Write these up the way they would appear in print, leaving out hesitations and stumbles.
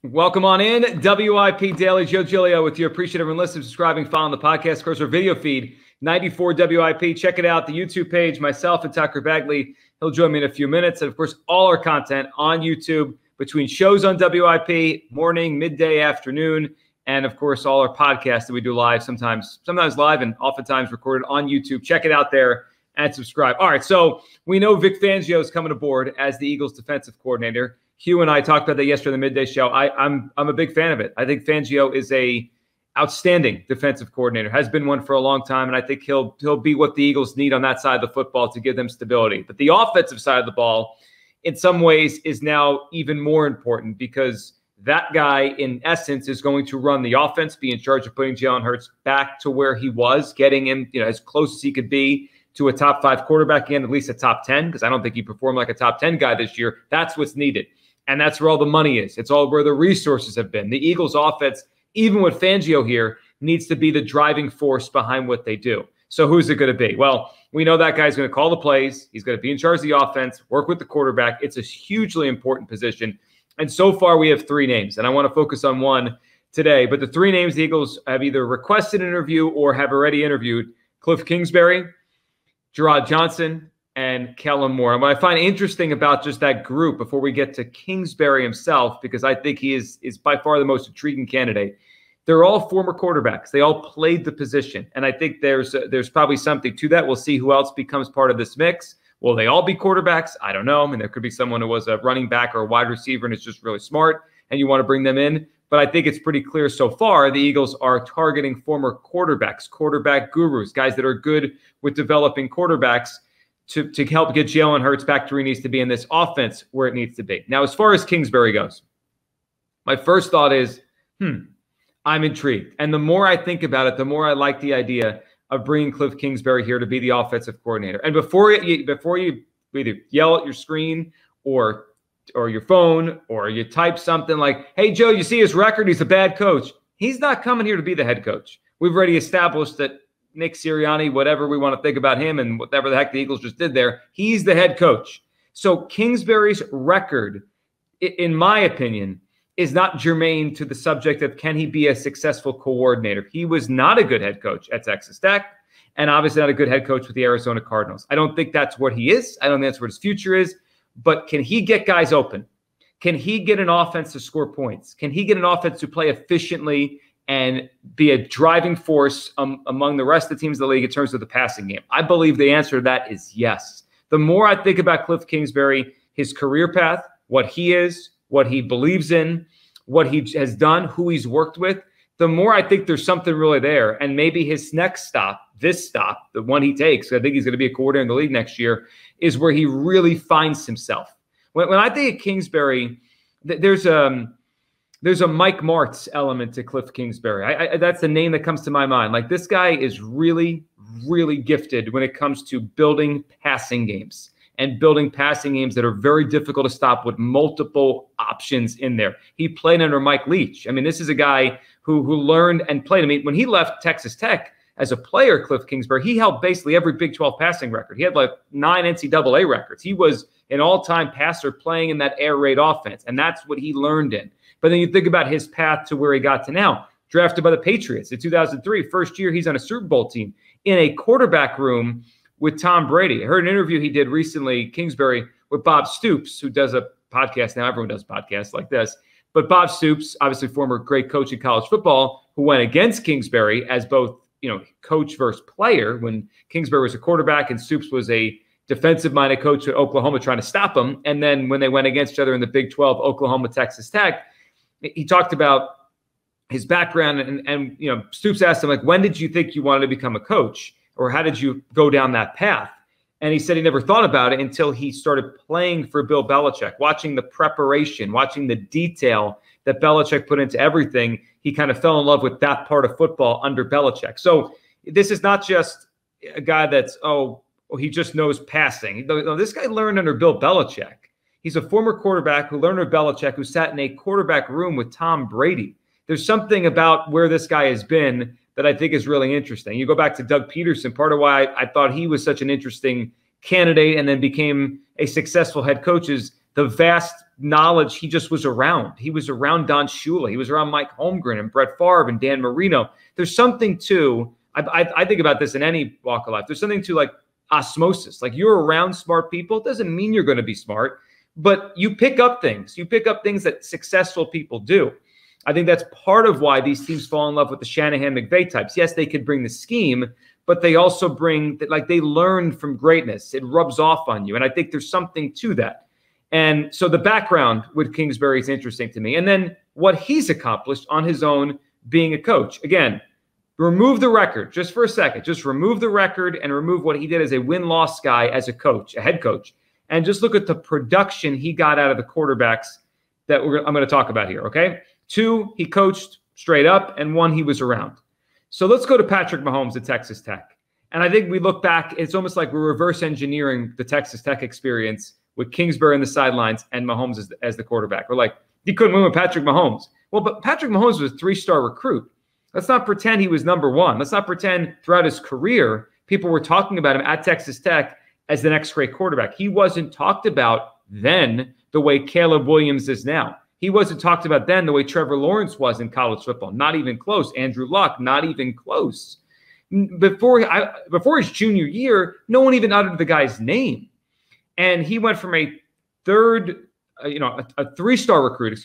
Welcome on in. WIP Daily, Joe Giglio with you. Appreciate everyone listening, subscribing, following the podcast. Of course, our video feed, 94 WIP. Check it out, the YouTube page, myself and Tucker Bagley. He'll join me in a few minutes. And, of course, all our content on YouTube between shows on WIP, morning, midday, afternoon, and, of course, all our podcasts that we do live, sometimes live and oftentimes recorded on YouTube. Check it out there and subscribe. All right, so we know Vic Fangio is coming aboard as the Eagles defensive coordinator. Hugh and I talked about that yesterday in the midday show. I'm a big fan of it. I think Fangio is a outstanding defensive coordinator, has been one for a long time, and I think he'll be what the Eagles need on that side of the football to give them stability. But the offensive side of the ball, in some ways, is now even more important because that guy, in essence, is going to run the offense, be in charge of putting Jalen Hurts back to where he was, getting him, as close as he could be to a top 5 quarterback again, at least a top 10, because I don't think he performed like a top 10 guy this year. That's what's needed. And that's where all the money is. It's all where the resources have been. The Eagles offense, even with Fangio here, needs to be the driving force behind what they do. So who's it going to be? Well, we know that guy's going to call the plays. He's going to be in charge of the offense, work with the quarterback. It's a hugely important position. And so far we have 3 names, and I want to focus on one today. But the 3 names the Eagles have either requested an interview or have already interviewed: Kliff Kingsbury, Gerard Johnson, and Kellen Moore. And what I find interesting about just that group, before we get to Kingsbury himself, because I think he is by far the most intriguing candidate, they're all former quarterbacks. They all played the position. And I think there's probably something to that. We'll see who else becomes part of this mix. Will they all be quarterbacks? I don't know. I mean, there could be someone who was a running back or a wide receiver and is just really smart, and you want to bring them in. But I think it's pretty clear so far the Eagles are targeting former quarterbacks, quarterback gurus, guys that are good with developing quarterbacks, to help get Jalen Hurts back to where he needs to be in this offense where it needs to be. Now, as far as Kingsbury goes, my first thought is, I'm intrigued. And the more I think about it, the more I like the idea of bringing Kliff Kingsbury here to be the offensive coordinator. And before you either yell at your screen or your phone, or you type something like, "Hey, Joe, you see his record? He's a bad coach." He's not coming here to be the head coach. We've already established that Nick Sirianni, whatever we want to think about him and whatever the heck the Eagles just did there, he's the head coach. So Kingsbury's record, in my opinion, is not germane to the subject of can he be a successful coordinator. He was not a good head coach at Texas Tech, and obviously not a good head coach with the Arizona Cardinals. I don't think that's what he is. I don't think that's what his future is. But can he get guys open? Can he get an offense to score points? Can he get an offense to play efficiently and be a driving force among the rest of the teams in the league in terms of the passing game? I believe the answer to that is yes. The more I think about Kliff Kingsbury, his career path, what he is, what he believes in, what he has done, who he's worked with, the more I think there's something really there. And maybe his next stop, this stop, the one he takes, I think he's going to be a coordinator in the league next year, is where he really finds himself. When I think of Kingsbury, there's a Mike Martz element to Kliff Kingsbury. That's the name that comes to my mind. Like, this guy is really, really gifted when it comes to building passing games and building passing games that are very difficult to stop with multiple options in there. He played under Mike Leach. I mean, this is a guy who learned and played. I mean, when he left Texas Tech as a player, Kliff Kingsbury, he held basically every Big 12 passing record. He had like 9 NCAA records. He was an all-time passer playing in that air raid offense, and that's what he learned in. But then you think about his path to where he got to now. Drafted by the Patriots in 2003. First year, he's on a Super Bowl team in a quarterback room with Tom Brady. I heard an interview he did recently, Kingsbury, with Bob Stoops, who does a podcast now. Everyone does podcasts like this. But Bob Stoops, obviously former great coach in college football, who went against Kingsbury as both, coach versus player when Kingsbury was a quarterback and Stoops was a defensive-minded coach at Oklahoma trying to stop him. And then when they went against each other in the Big 12, Oklahoma, Texas Tech, he talked about his background. And Stoops asked him, like, when did you think you wanted to become a coach? Or how did you go down that path? And he said he never thought about it until he started playing for Bill Belichick, watching the preparation, watching the detail that Belichick put into everything. He kind of fell in love with that part of football under Belichick. So this is not just a guy that's, he just knows passing. No, this guy learned under Bill Belichick. He's a former quarterback who learned under Belichick, who sat in a quarterback room with Tom Brady. There's something about where this guy has been that I think is really interesting. You go back to Doug Peterson, part of why I thought he was such an interesting candidate and then became a successful head coach is the vast knowledge he just was around. He was around Don Shula. He was around Mike Holmgren and Brett Favre and Dan Marino. There's something to, I think about this in any walk of life. There's something to like osmosis. Like you're around smart people. It doesn't mean you're going to be smart, but you pick up things. You pick up things that successful people do. I think that's part of why these teams fall in love with the Shanahan-McVay types. Yes, they could bring the scheme, but they also bring that, like they learn from greatness. It rubs off on you. And I think there's something to that. And so the background with Kingsbury is interesting to me. And then what he's accomplished on his own being a coach. Again, remove the record just for a second. Just remove the record and remove what he did as a win-loss guy, as a coach, a head coach. And just look at the production he got out of the quarterbacks that I'm going to talk about here, okay? 2, he coached straight up, and 1, he was around. So let's go to Patrick Mahomes at Texas Tech. And I think we look back, it's almost like we're reverse engineering the Texas Tech experience with Kingsbury on the sidelines and Mahomes as the quarterback. We're like, you couldn't win with Patrick Mahomes. Well, but Patrick Mahomes was a 3-star recruit. Let's not pretend he was number 1. Let's not pretend throughout his career people were talking about him at Texas Tech as the next great quarterback. He wasn't talked about then the way Caleb Williams is now. He wasn't talked about then the way Trevor Lawrence was in college football. Not even close. Andrew Luck, not even close. Before his junior year, no one even uttered the guy's name. And he went from a 3-star recruit,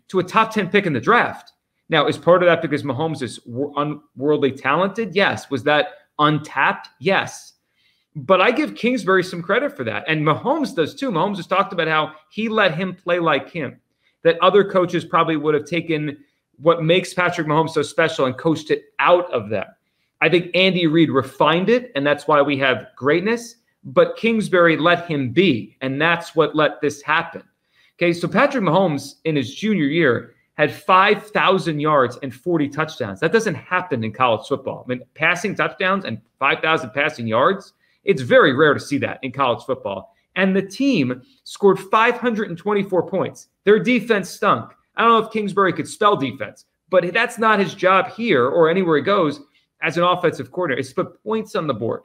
to a top 10 pick in the draft. Now, is part of that because Mahomes is unworldly talented? Yes. Was that untapped? Yes. But I give Kingsbury some credit for that. And Mahomes does too. Mahomes has talked about how he let him play like him, that other coaches probably would have taken what makes Patrick Mahomes so special and coached it out of them. I think Andy Reid refined it, and that's why we have greatness. But Kingsbury let him be, and that's what let this happen. Okay, so Patrick Mahomes in his junior year had 5,000 yards and 40 touchdowns. That doesn't happen in college football. I mean, passing touchdowns and 5,000 passing yards, it's very rare to see that in college football. And the team scored 524 points. Their defense stunk. I don't know if Kingsbury could spell defense, but that's not his job here or anywhere he goes as an offensive coordinator. It's to put points on the board.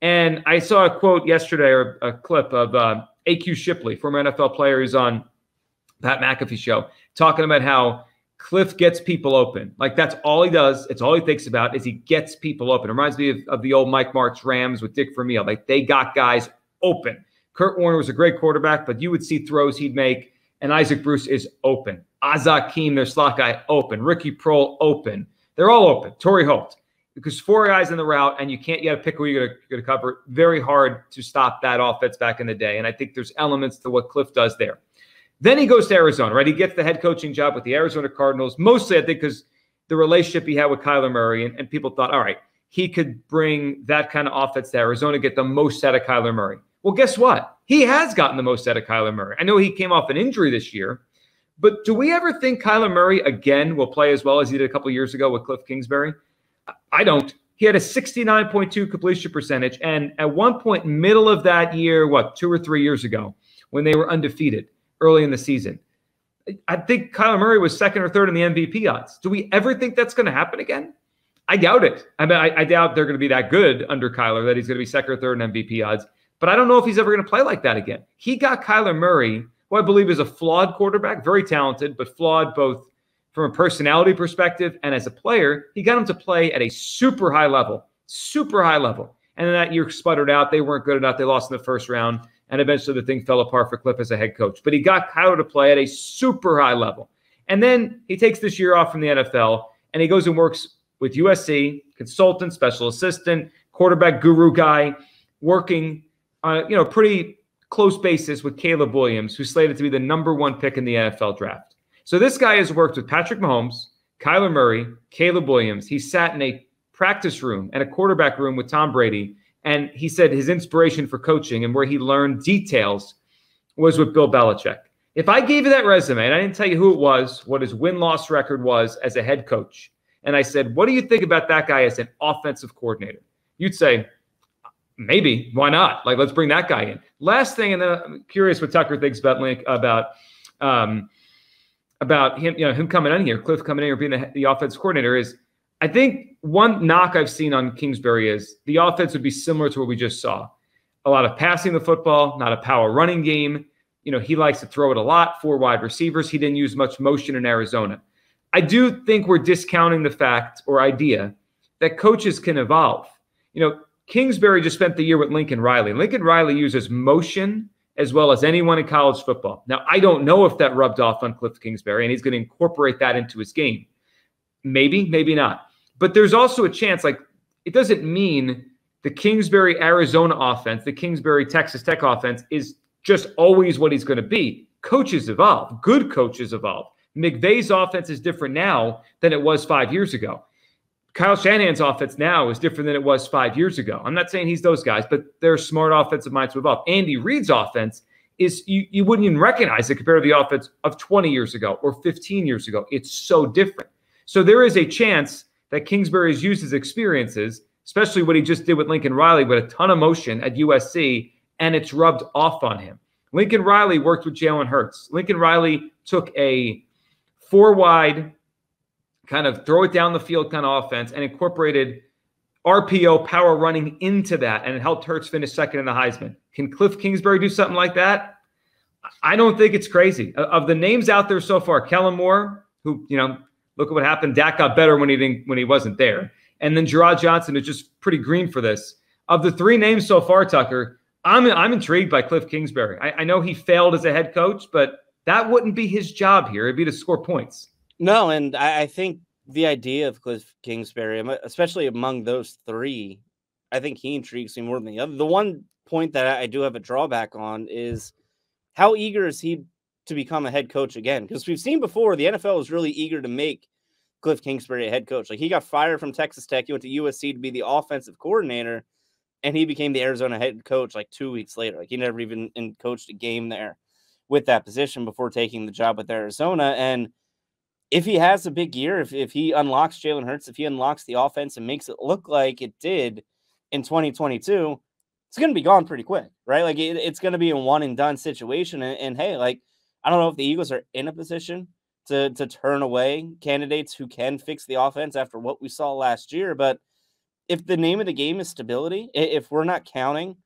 And I saw a quote yesterday, or a clip of A.Q. Shipley, former NFL player who's on Pat McAfee's show, talking about how Kliff gets people open. Like that's all he does. It's all he thinks about is he gets people open. It reminds me of the old Mike Martz Rams with Dick Vermeil. Like they got guys open. Kurt Warner was a great quarterback, but you would see throws he'd make, and Isaac Bruce is open. Azakim, their slot guy, open. Ricky Prohl, open. They're all open. Torrey Holt. Because 4 guys in the route, and you got to pick who you're going to cover. Very hard to stop that offense back in the day. And I think there's elements to what Kliff does there. Then he goes to Arizona, right? He gets the head coaching job with the Arizona Cardinals, mostly I think because the relationship he had with Kyler Murray, and people thought, all right, he could bring that kind of offense to Arizona, get the most out of Kyler Murray. Well, guess what? He has gotten the most out of Kyler Murray. I know he came off an injury this year, but do we ever think Kyler Murray again will play as well as he did a couple years ago with Kliff Kingsbury? I don't. He had a 69.2 completion percentage. And at one point, middle of that year, 2 or 3 years ago, when they were undefeated early in the season, I think Kyler Murray was second or third in the MVP odds. Do we ever think that's going to happen again? I doubt it. I mean, I doubt they're going to be that good under Kyler, that he's going to be second or third in MVP odds. But I don't know if he's ever going to play like that again. He got Kyler Murray, who I believe is a flawed quarterback, very talented, but flawed both from a personality perspective and as a player. He got him to play at a super high level. And then that year sputtered out. They weren't good enough. They lost in the first round. And eventually the thing fell apart for Kliff as a head coach. But he got Kyler to play at a super high level. And then he takes this year off from the NFL, and he goes and works with USC, consultant, special assistant, quarterback guru guy, working on a pretty close basis with Caleb Williams, who's slated to be the #1 pick in the NFL draft. So this guy has worked with Patrick Mahomes, Kyler Murray, Caleb Williams. He sat in a practice room and a quarterback room with Tom Brady, and he said his inspiration for coaching and where he learned details was with Bill Belichick. If I gave you that resume, and I didn't tell you who it was, what his win-loss record was as a head coach, and I said, what do you think about that guy as an offensive coordinator? You'd say, maybe, why not? Like, let's bring that guy in. Last thing, and then I'm curious what Tucker thinks about him, him coming in here, Kliff coming in here, being the offensive coordinator, is I think one knock I've seen on Kingsbury is the offense would be similar to what we just saw. A lot of passing the football, not a power running game. he likes to throw it a lot, 4 wide receivers. He didn't use much motion in Arizona. I do think we're discounting the fact or idea that coaches can evolve. Kingsbury just spent the year with Lincoln Riley. Lincoln Riley uses motion as well as anyone in college football. Now, I don't know if that rubbed off on Kliff Kingsbury, and he's going to incorporate that into his game. Maybe, maybe not. But there's also a chance, it doesn't mean the Kingsbury Arizona offense, the Kingsbury Texas Tech offense is just always what he's going to be. Coaches evolve. Good coaches evolve. McVay's offense is different now than it was 5 years ago. Kyle Shanahan's offense now is different than it was 5 years ago. I'm not saying he's those guys, but they're smart offensive minds to evolve. Andy Reid's offense is you wouldn't even recognize it compared to the offense of 20 years ago or 15 years ago. It's so different. So there is a chance that Kingsbury has used his experiences, especially what he just did with Lincoln Riley, with a ton of motion at USC, and it's rubbed off on him. Lincoln Riley worked with Jalen Hurts. Lincoln Riley took a 4-wide kind of throw it down the field kind of offense and incorporated RPO power running into that, and it helped Hurts finish second in the Heisman. Can Kliff Kingsbury do something like that? I don't think it's crazy. Of the names out there so far, Kellen Moore, who, look at what happened. Dak got better when he wasn't there. And then Gerard Johnson is just pretty green for this. Of the 3 names so far, Tucker, I'm intrigued by Kliff Kingsbury. I know he failed as a head coach, but that wouldn't be his job here. It'd be to score points. No, and I think the idea of Kliff Kingsbury, especially among those 3, I think he intrigues me more than the other. The one point that I do have a drawback on is how eager is he to become a head coach again? Because we've seen before the NFL was really eager to make Kliff Kingsbury a head coach. He got fired from Texas Tech. He went to USC to be the offensive coordinator, and he became the Arizona head coach 2 weeks later. He never even coached a game there with that position before taking the job with Arizona. And if he has a big year, if he unlocks Jalen Hurts, if he unlocks the offense and makes it look like it did in 2022, it's going to be gone pretty quick, right? It's going to be a one-and-done situation. And hey, I don't know if the Eagles are in a position to turn away candidates who can fix the offense after what we saw last year. But if the name of the game is stability, if we're not counting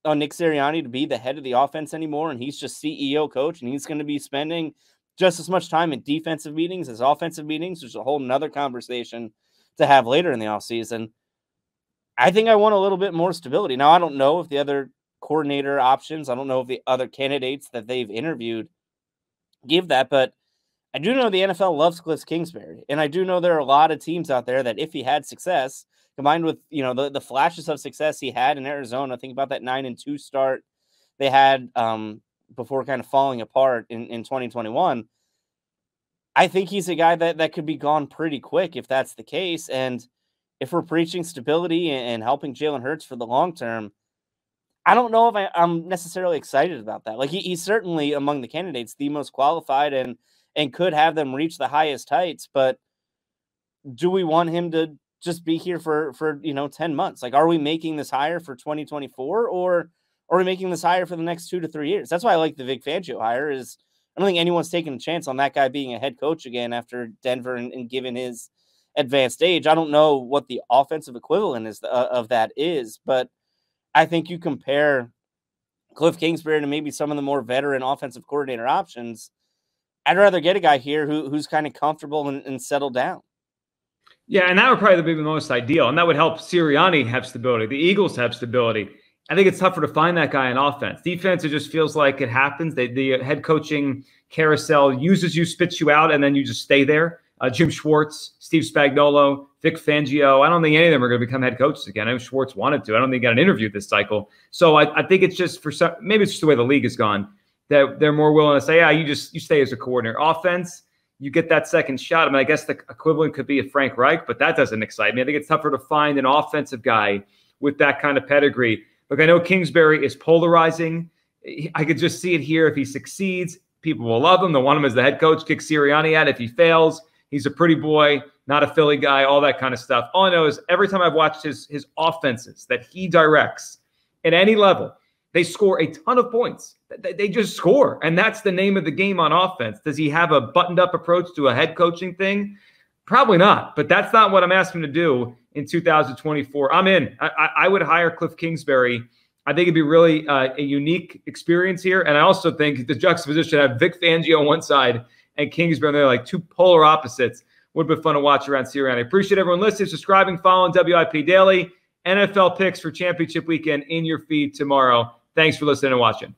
on Nick Sirianni to be the head of the offense anymore, and he's just CEO coach, and he's going to be spending just as much time in defensive meetings as offensive meetings, there's a whole nother conversation to have later in the offseason. I think I want a little bit more stability. Now, I don't know if the other coordinator options, I don't know if the other candidates that they've interviewed give that, but I do know the NFL loves Kliff Kingsbury, and I do know there are a lot of teams out there that if he had success, combined with the flashes of success he had in Arizona, think about that 9-2 start they had before kind of falling apart in 2021. I think he's a guy that could be gone pretty quick if that's the case. And if we're preaching stability and helping Jalen Hurts for the long term, I don't know if I'm necessarily excited about that. He's certainly among the candidates the most qualified and could have them reach the highest heights. But do we want him to just be here for 10 months? Are we making this hire for 2024, or are we making this hire for the next 2 to 3 years? That's why I like the Vic Fangio hire. I don't think anyone's taking a chance on that guy being a head coach again after Denver and given his advanced age. I don't know what the offensive equivalent of that is, but I think you compare Kliff Kingsbury to maybe some of the more veteran offensive coordinator options. I'd rather get a guy here who's kind of comfortable and settled down. Yeah, and that would probably be the most ideal, and that would help Sirianni have stability. The Eagles have stability. I think it's tougher to find that guy in offense. Defense, it just feels like it happens. The head coaching carousel uses you, spits you out, and then you just stay there. Jim Schwartz, Steve Spagnuolo, Vic Fangio. I don't think any of them are going to become head coaches again. I know Schwartz wanted to. I don't think he got an interview this cycle. So I think it's just maybe it's just the way the league has gone, that they're more willing to say, yeah, you stay as a coordinator. Offense, you get that second shot. I mean, I guess the equivalent could be a Frank Reich, but that doesn't excite me. I think it's tougher to find an offensive guy with that kind of pedigree. Look, I know Kingsbury is polarizing. I could just see it here. If he succeeds, people will love him. They'll want him as the head coach, kick Sirianni out. If he fails, he's a pretty boy, not a Philly guy, all that kind of stuff. All I know is every time I've watched his offenses that he directs at any level, they score a ton of points. They just score, and that's the name of the game on offense. Does he have a buttoned-up approach to a head coaching thing? Probably not, but that's not what I'm asking him to do in 2024. I'm in. I would hire Kliff Kingsbury. I think it'd be really a unique experience here. And I also think the juxtaposition of Vic Fangio on one side and Kingsbury on the other, like two polar opposites, would have been fun to watch around C-Round. I appreciate everyone listening, subscribing, following WIP Daily. NFL picks for championship weekend in your feed tomorrow. Thanks for listening and watching.